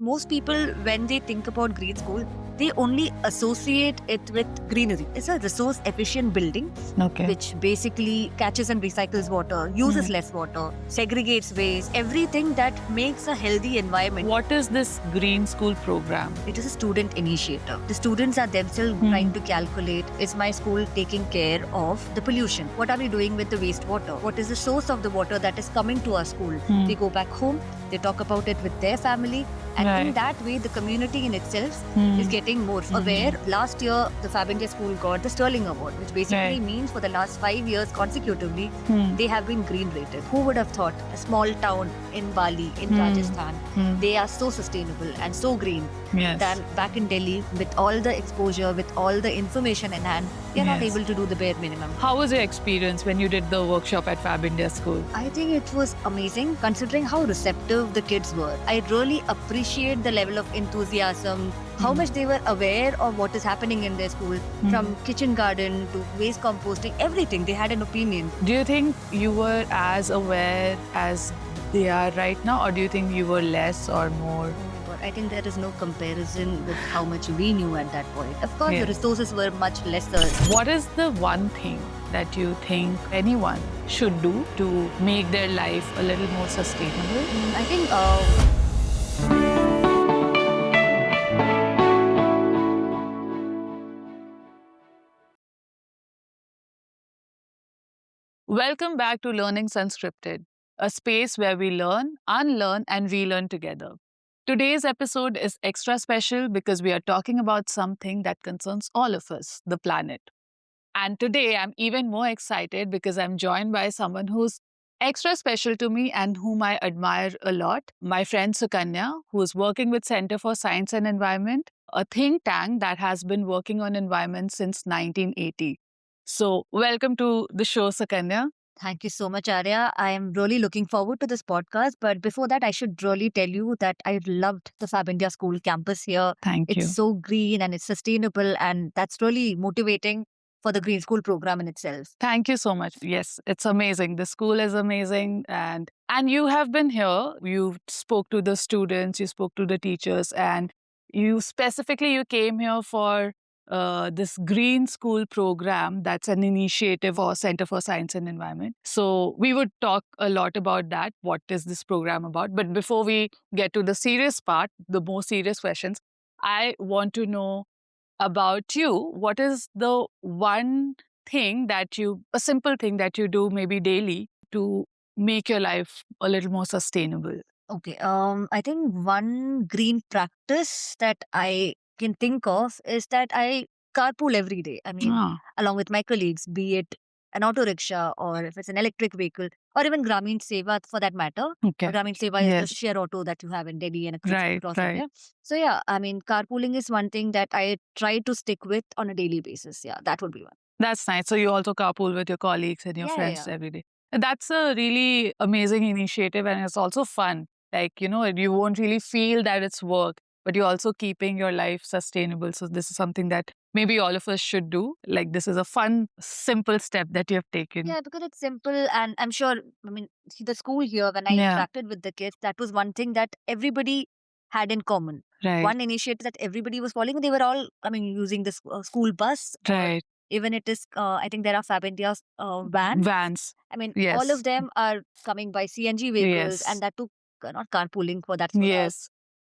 most people, when they think about green school, they only associate it with greenery. It's a resource efficient building Okay. which basically catches and recycles water, uses less water, segregates waste, everything that makes a healthy environment. What is this green school program? It is a student initiative. The students are themselves trying to calculate, is my school taking care of the pollution? What are we doing with the wastewater? What is the source of the water that is coming to our school? They go back home, they talk about it with their family, and in Right. that way, the community in itself is getting more aware. Last year, the Fab India School got the Sterling Award, which basically Right. means for the last 5 years consecutively, Hmm. they have been green rated. Who would have thought a small town in Bali, in Rajasthan, they are so sustainable and so green Yes. than back in Delhi with all the exposure, with all the information in hand, they are not Yes. able to do the bare minimum. How was your experience when you did the workshop at Fab India School? I think it was amazing considering how receptive the kids were. I really appreciate the level of enthusiasm, how much they were aware of what is happening in their school, from kitchen garden to waste composting, everything. They had an opinion. Do you think you were as aware as they are right now, or do you think you were less or more? But I think there is no comparison with how much we knew at that point. Of course, Yeah. the resources were much lesser. What is the one thing that you think anyone should do to make their life a little more sustainable? I think Welcome back to Learning Unscripted, a space where we learn, unlearn, and relearn together. Today's episode is extra special because we are talking about something that concerns all of us, the planet. And today I'm even more excited because I'm joined by someone who's extra special to me and whom I admire a lot. My friend Sukanya, who is working with Center for Science and Environment, a think tank that has been working on environment since 1980. So, welcome to the show, Sukanya. thank you so much, Arya. I am really looking forward to this podcast. But before that, I should really tell you that I loved the Fab India School campus here. Thank you. It's so green and it's sustainable, and that's really motivating for the Green School program in itself. Thank you so much. Yes, it's amazing. The school is amazing, and you have been here. You spoke to the students, you spoke to the teachers, and you came here for this Green School program. That's an initiative for Center for Science and Environment. So we would talk a lot about that. What is this program about? But before we get to the serious part, the more serious questions, I want to know about you. What is the one thing a simple thing that you do maybe daily to make your life a little more sustainable? Okay. I think one green practice that I can think of is that I carpool every day. I mean, Ah, along with my colleagues, be it an auto rickshaw or if it's an electric vehicle or even Grameen Seva for that matter. okay. Grameen Seva is the Yes. share auto that you have in Delhi and Right, across right. India. So yeah, I mean, carpooling is one thing that I try to stick with on a daily basis. Yeah, that would be one. That's nice. So you also carpool with your colleagues and your Yeah, friends yeah. every day. And that's a really amazing initiative, and it's also fun. Like, you won't really feel that it's work, but you're also keeping your life sustainable. So this is something that maybe all of us should do. Like, this is a fun, simple step that you have taken. Yeah, because it's simple, and I'm sure, I mean, see, the school here, when I Yeah. interacted with the kids, that was one thing that everybody had in common. Right. One initiative that everybody was following, they were all, I mean, using the school bus. Or Right. even it is, I think there are Fab India's vans. Vans. I mean, Yes. all of them are coming by CNG vehicles, Yes. and that too, not carpooling for that. For Yes.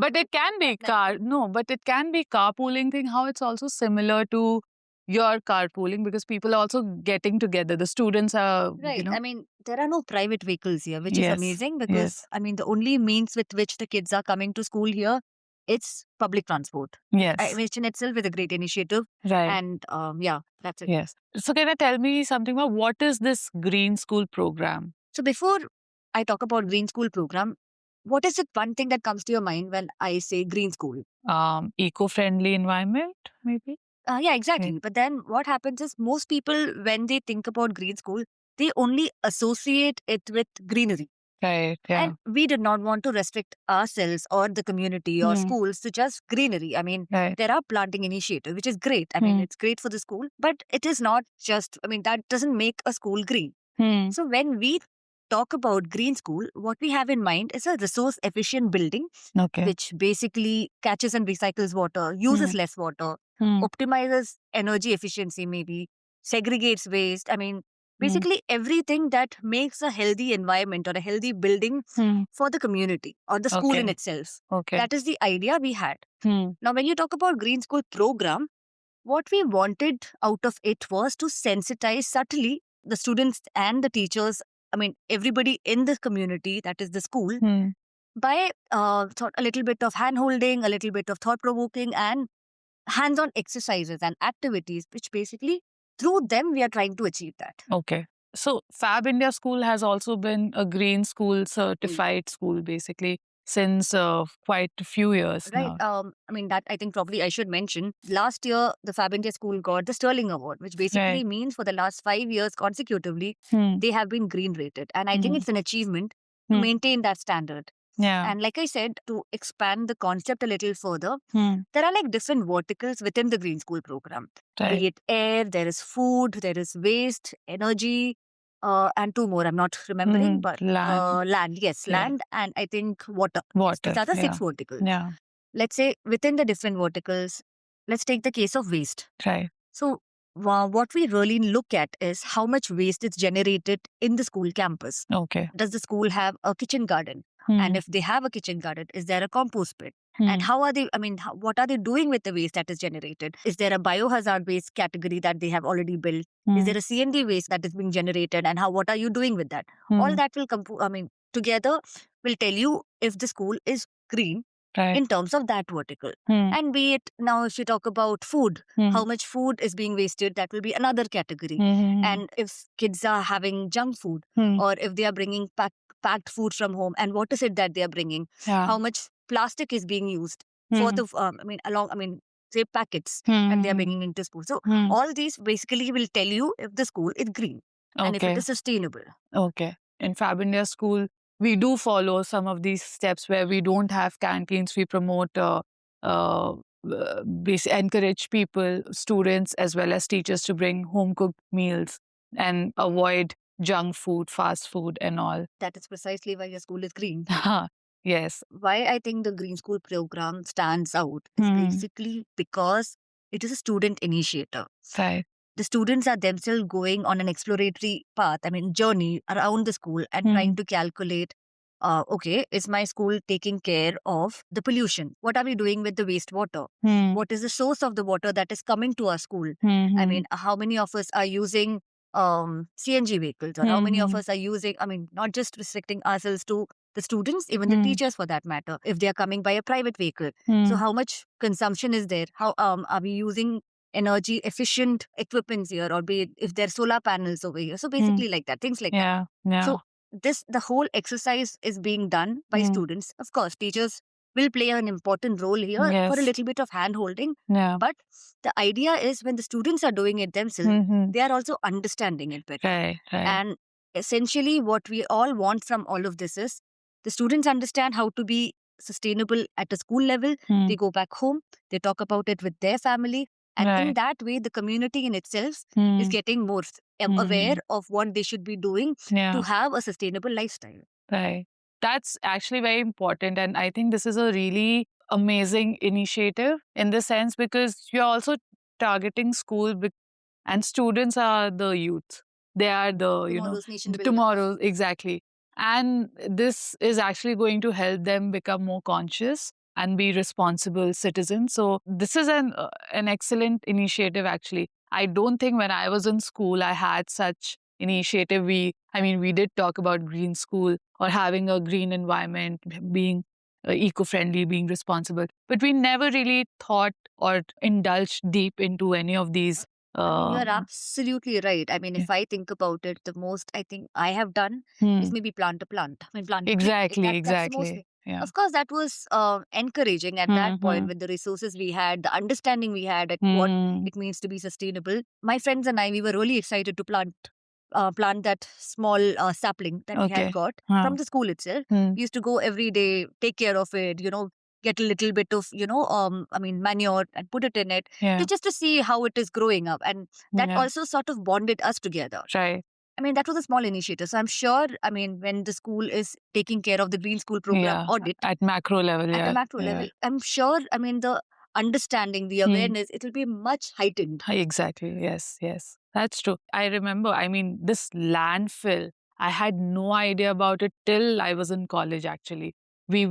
But it can be but it can be carpooling thing, how it's also similar to your carpooling because people are also getting together. The students are, Right. I mean, there are no private vehicles here, which is Yes, amazing because, yes. I mean, the only means with which the kids are coming to school here, it's public transport. Yes. Which in itself is a great initiative. Right. And yeah, that's it. Yes. So can you tell me something about what is this Green School program? So before I talk about Green School program, what is the one thing that comes to your mind when I say Green School? Eco-friendly environment, maybe? Yeah, exactly. But then what happens is most people, when they think about Green School, they only associate it with greenery. Right. Yeah. And we did not want to restrict ourselves or the community or schools to just greenery. I mean, Right. there are planting initiatives, which is great. I mean, it's great for the school, but it is not just, I mean, that doesn't make a school green. So when we talk about green school, what we have in mind is a resource efficient building, Okay. which basically catches and recycles water, uses less water, optimizes energy efficiency, maybe segregates waste. I mean, basically everything that makes a healthy environment or a healthy building for the community or the school in Okay. itself. Okay. That is the idea we had. Hmm. Now, when you talk about green school program, what we wanted out of it was to sensitize subtly the students and the teachers, I mean, everybody in the community, that is the school, Hmm. by a little bit of hand holding, a little bit of thought provoking, and hands on exercises and activities, which basically through them we are trying to achieve that. Okay. So Fab India School has also been a green school certified school basically since quite a few years Right. now. I mean, that I think probably I should mention. Last year, the Fab India School got the Sterling Award, which basically Right. means for the last 5 years consecutively, Hmm. they have been green rated. And I think Mhm. it's an achievement to Hmm. maintain that standard. Yeah. And like I said, to expand the concept a little further, Hmm. there are like different verticals within the green school program. Right. Be it air, there is food, there is waste, energy, and two more. I'm not remembering, but Land. land. Yes, Yeah. land, and I think water. Water. These are the Yeah. 6 verticals. Yeah. Let's say within the different verticals, let's take the case of waste. Right. So, what we really look at is how much waste is generated in the school campus. Okay. Does the school have a kitchen garden? Hmm. And if they have a kitchen garden, is there a compost pit? And how are they, I mean, what are they doing with the waste that is generated? Is there a biohazard waste category that they have already built? Is there a CND waste that is being generated? And what are you doing with that? All that will come, together will tell you if the school is green Right. in terms of that vertical. Hmm. And be it now, if you talk about food, how much food is being wasted, that will be another category. And if kids are having junk food, or if they are bringing packed food from home, and what is it that they are bringing? Yeah. How much plastic is being used for the, say packets that they are bringing into school. So all these basically will tell you if the school is green and if it Okay. is sustainable. Okay. In Fab India School, we do follow some of these steps where we don't have canteens. We promote, encourage people, students, as well as teachers to bring home cooked meals and avoid junk food, fast food, and all. That is precisely why your school is green. Yes. Why I think the Green School program stands out is basically because it is a student initiator. Right. The students are themselves going on an exploratory path, journey around the school and trying to calculate, okay, is my school taking care of the pollution? What are we doing with the wastewater? What is the source of the water that is coming to our school? How many of us are using CNG vehicles, or how many of us are using, not just restricting ourselves to the students, even the teachers for that matter, if they are coming by a private vehicle. So how much consumption is there? How are we using energy efficient equipments here, or be it if there are solar panels over here? So basically like that, things like that. Yeah. So the whole exercise is being done by students. Of course, teachers will play an important role here for a Yes. little bit of hand holding. Yeah. But the idea is when the students are doing it themselves, they are also understanding it better. Right. Right. And essentially, what we all want from all of this is the students understand how to be sustainable at a school level. They go back home, they talk about it with their family. And in Right. that way, the community in itself is getting more aware of what they should be doing Yeah. to have a sustainable lifestyle. Right. That's actually very important. And I think this is a really amazing initiative in the sense because you're also targeting school and students are the youth. They are Tomorrow's nation the builder. tomorrow, exactly. And this is actually going to help them become more conscious and be responsible citizens. So this is an excellent initiative, actually. I don't think when I was in school, I had such initiative. We did talk about green school or having a green environment, being eco-friendly, being responsible, but we never really thought or indulged deep into any of these. You're absolutely right. If I think about it, the most I think I have done is maybe plant a plant. Plant a tree. Exactly, That's the most. exactly. Yeah. Of course, that was encouraging at that point with the resources we had, the understanding we had at what it means to be sustainable. My friends and I, we were really excited to plant that small sapling that we Okay. had got Huh. from the school itself. We used to go every day, take care of it, get a little bit of, manure and put it in it Yeah. to just to see how it is growing up. And that Yeah. also sort of bonded us together. Right. I mean, that was a small initiative. So I'm sure, I mean, when the school is taking care of the Green School Program audit at macro level, at a macro level, I'm sure, I mean, the understanding, the awareness, it will be much heightened. Exactly. Yes, yes. That's true. I remember, I mean, this landfill, I had no idea about it till I was in college, actually. We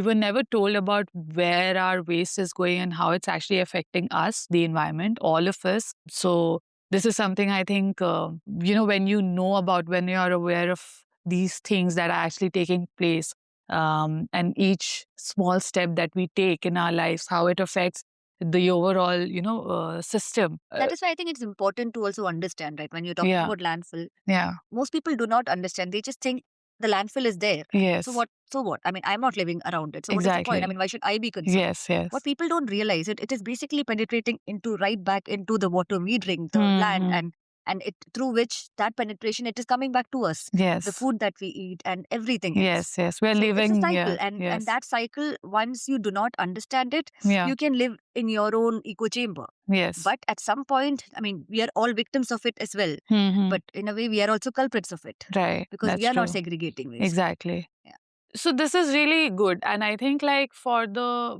were never told about where our waste is going and how it's actually affecting us, the environment, all of us. So this is something I think, when you know about, when you are aware of these things that are actually taking place, and each small step that we take in our lives, how it affects the overall, system. That is why I think it's important to also understand, right? When you're talking Yeah. about landfill, Yeah. most people do not understand. They just think the landfill is there. Yes. So what? So what? I mean, I'm not living around it. So what is the point? I Exactly. mean, why should I be concerned? Yes, yes. What people don't realize, it is basically penetrating into right back into the water we drink, the land, and it through which that penetration, it is coming back to us. Yes. The food that we eat and everything else. Yes, yes. We're So living. it's a cycle, Yeah. and Yes. that cycle, once you do not understand it, Yeah. you can live in your own echo chamber. Yes. But at some point, I mean, we are all victims of it as well. But in a way, we are also culprits of it. Right. Because That's we are not true. segregating waste. Exactly. Yeah. So this is really good. And I think like for the,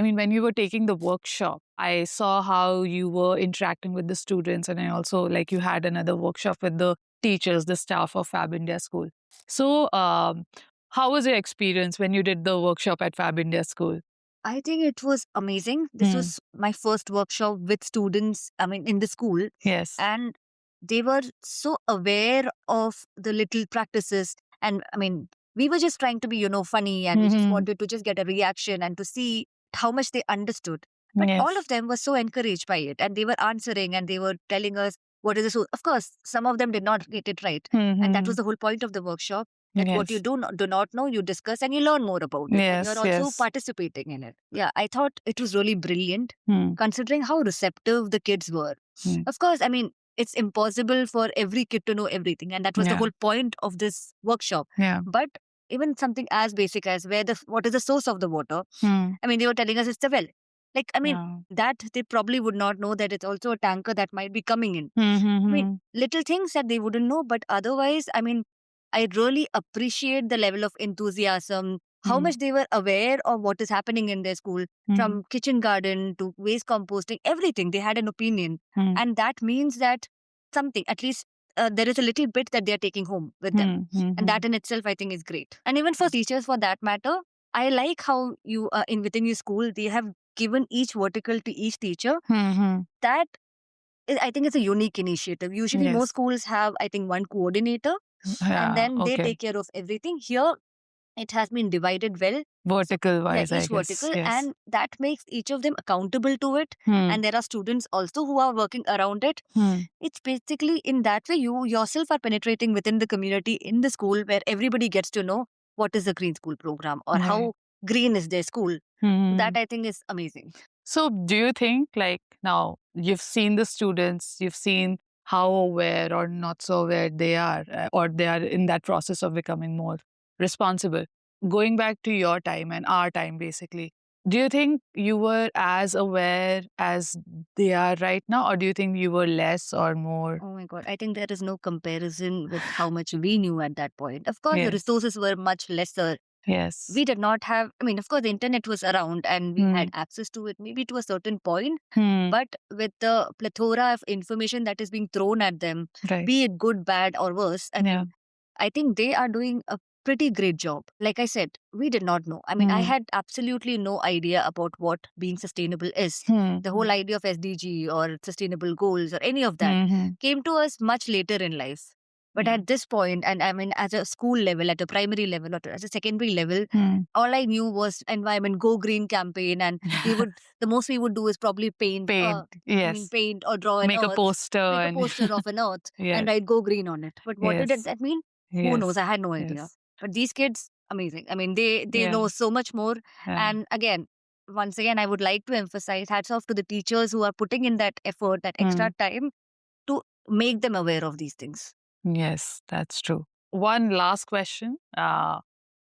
when you were taking the workshop, I saw how you were interacting with the students, and I also like you had another workshop with the teachers, the staff of Fab India School. So how was your experience when you did the workshop at Fab India School? I think it was amazing. This was my first workshop with students, I mean, in the school. Yes. And they were so aware of the little practices. And I mean, we were just trying to be, funny, and we just wanted to just get a reaction and to see how much they understood. But all of them were so encouraged by it, and they were answering and they were telling us what is this. Of course, some of them did not get it right. And that was the whole point of the workshop. That what you do not know, you discuss and you learn more about it. And you're also participating in it. Yeah, I thought it was really brilliant considering how receptive the kids were. Of course, I mean, it's impossible for every kid to know everything. And that was the whole point of this workshop. But even something as basic as what is the source of the water? I mean, they were telling us it's the well. Like, I mean, that they probably would not know that it's also a tanker that might be coming in. I mean, little things that they wouldn't know, but otherwise, I mean, I really appreciate the level of enthusiasm, how much they were aware of what is happening in their school, from kitchen garden to waste composting, everything. They had an opinion. And that means that something, at least there is a little bit that they are taking home with them. And that in itself, I think, is great. And even for teachers, for that matter, I like how you, within your school, they have given each vertical to each teacher. That I think it's a unique initiative. Usually, most schools have, I think, one coordinator, and then they take care of everything. Here, it has been divided well. Vertical wise, each vertical, and that makes each of them accountable to it. And there are students also who are working around it. It's basically in that way you yourself are penetrating within the community in the school, where everybody gets to know what is the Green School Program or how green is their school. That I think is amazing. So do you think, like, now you've seen the students, you've seen how aware or not so aware they are, or they are in that process of becoming more responsible. Going back to your time and our time, basically, do you think you were as aware as they are right now, or do you think you were less or more? Oh my God, I think there is no comparison with how much we knew at that point. Of course, the resources were much lesser. Yes. We did not have, I mean, of course, the internet was around and we had access to it, maybe to a certain point. But with the plethora of information that is being thrown at them, be it good, bad, or worse, I mean, I think they are doing a pretty great job. Like I said, we did not know. I mean, I had absolutely no idea about what being sustainable is. The whole idea of SDG or sustainable goals or any of that came to us much later in life. But at this point, and I mean, as a school level, at a primary level, or as a secondary level, all I knew was environment, go green campaign. And the most we would do is probably paint or draw an Make earth, a poster of an earth and write go green on it. But what did that mean? Who knows? I had no idea. But these kids, amazing. I mean, they know so much more. And again, once again, I would like to emphasize, hats off to the teachers who are putting in that effort, that extra time to make them aware of these things. Yes, that's true. One last question.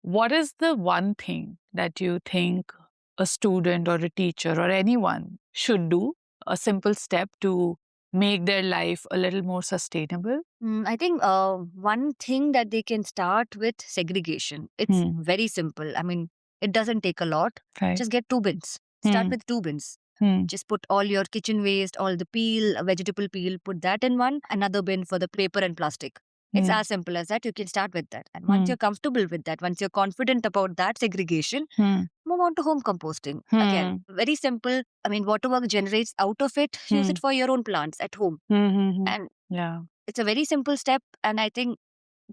What is the one thing that you think a student or a teacher or anyone should do, a simple step to make their life a little more sustainable? I think one thing that they can start with segregation. It's very simple. I mean, it doesn't take a lot. Right. Just get 2 bins. Start Hmm. with 2 bins. Hmm. Just put all your kitchen waste, all the peel, vegetable peel, put that in one, another bin for the paper and plastic. It's Hmm. as simple as that. You can start with that. And once Hmm. you're comfortable with that, once you're confident about that segregation, Hmm. move on to home composting. Hmm. Again, very simple. I mean, whatever generates out of it, use it for your own plants at home. Hmm. And Yeah. it's a very simple step. And I think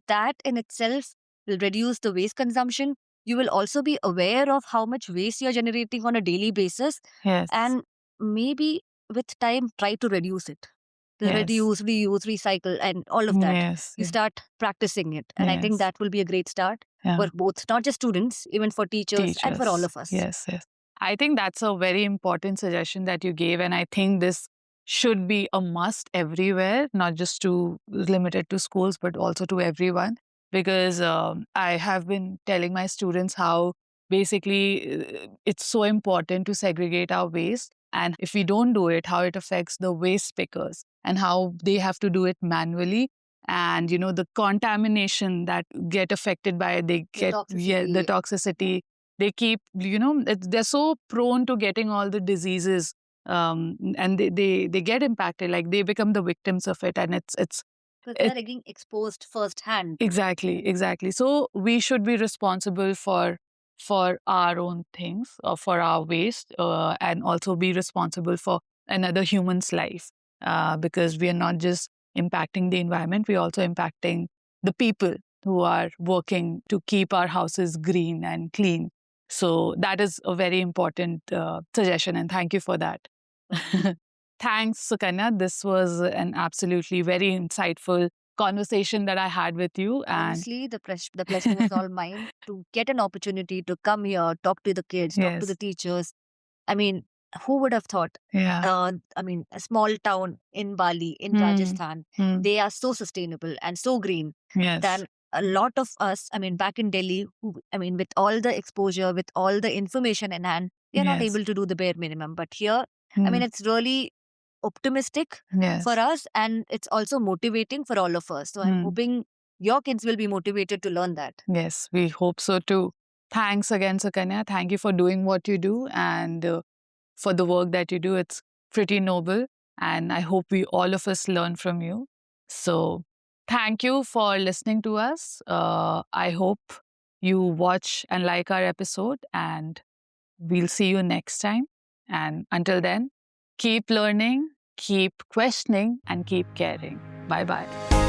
that in itself will reduce the waste consumption. You will also be aware of how much waste you're generating on a daily basis. Yes. And maybe with time, try to reduce it. Yes. Reduce, reuse, recycle, and all of that. Yes. You Yes. start practicing it. And I think Yes. that will be a great start Yeah. for both, not just students, even for teachers and for all of us. Yes, yes. I think that's a very important suggestion that you gave, and I think this should be a must everywhere, not just to limited to schools, but also to everyone. Because I have been telling my students how basically it's so important to segregate our waste, and if we don't do it, how it affects the waste pickers and how they have to do it manually, and the contamination that get affected by they get the toxicity. They keep they're so prone to getting all the diseases, and they get impacted, like they become the victims of it, and it's Because they're getting exposed firsthand. exactly. So we should be responsible for our own things, or for our waste, and also be responsible for another human's life, because we are not just impacting the environment, we're also impacting the people who are working to keep our houses green and clean. So that is a very important suggestion, and thank you for that. Thanks, Sukanya. This was an absolutely very insightful conversation that I had with you. And honestly, the pleasure was all mine to get an opportunity to come here, talk to the kids, talk to the teachers. I mean, who would have thought? Yeah. I mean, a small town in Bali, in Rajasthan, they are so sustainable and so green Yes. than a lot of us. I mean, back in Delhi, with all the exposure, with all the information in hand, we are not Yes. able to do the bare minimum. But here, I mean, it's really optimistic Yes. for us, and it's also motivating for all of us. So I'm hoping your kids will be motivated to learn that. Yes, we hope so too. Thanks again, Sukanya. Thank you for doing what you do, and for the work that you do. It's pretty noble, and I hope we all of us learn from you. So thank you for listening to us. I hope you watch and like our episode, and we'll see you next time. And until then, keep learning, keep questioning, and keep caring. Bye bye.